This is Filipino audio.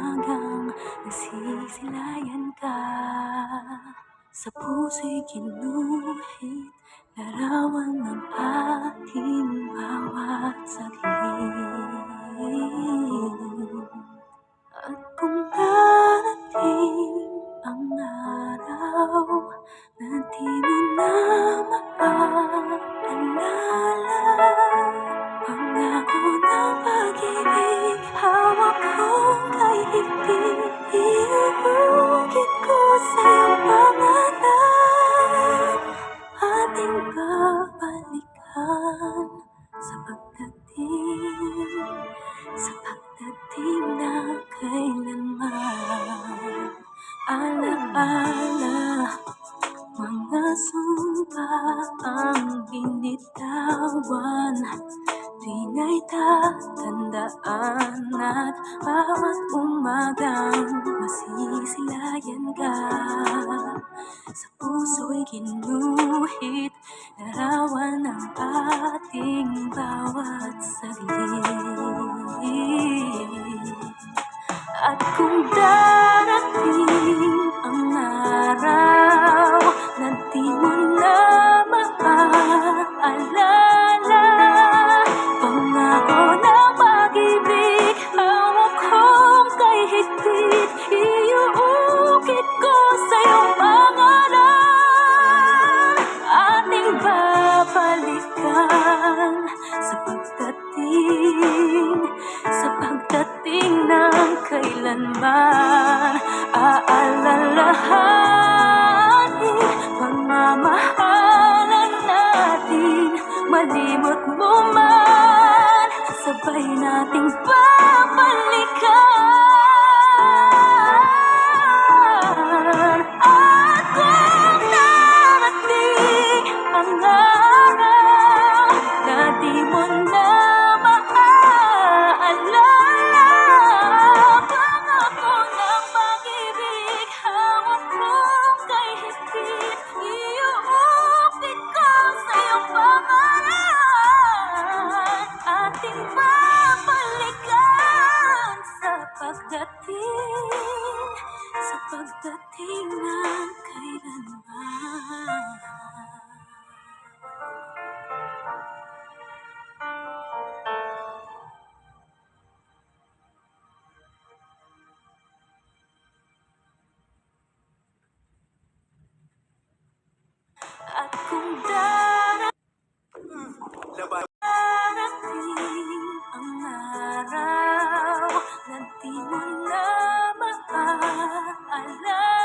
umagang nasisilayan ka. Sa puso'y ginuhit, larawan ng ating bawat saglit. At kung darating ang araw na di mo na maaalala, pangako ng pag-ibig, hawak kong kay higpit, iuukit ko sa'yong pangalan. Ating babalikan sa pagdating na kailanman. Alaala, mga sumpa ang binitawan, tunay tatandaan at bawat umagang masisilayan ka. Sa puso'y ginuhit, larawan ng ating bawat saglit. At kung darating ang araw na di mo na maaalala, pangako ng pag-ibig, hawak kong kay higpit, iuukit ko sa'yong pangalan. Ating babalikan sa pagdating ng kailanman. Aalalahanin pagmamahalan natin, malimot mo man, sabay nating babalikan. At kung darating ang araw na di mo na maaalala, pangako ng pag-ibig, hawak kong kay higpit, iuukit ko sa'yong pangalan. Ating babalikan sa pagdating ng kailanman. At kung darating ang araw na di mo na maaalala,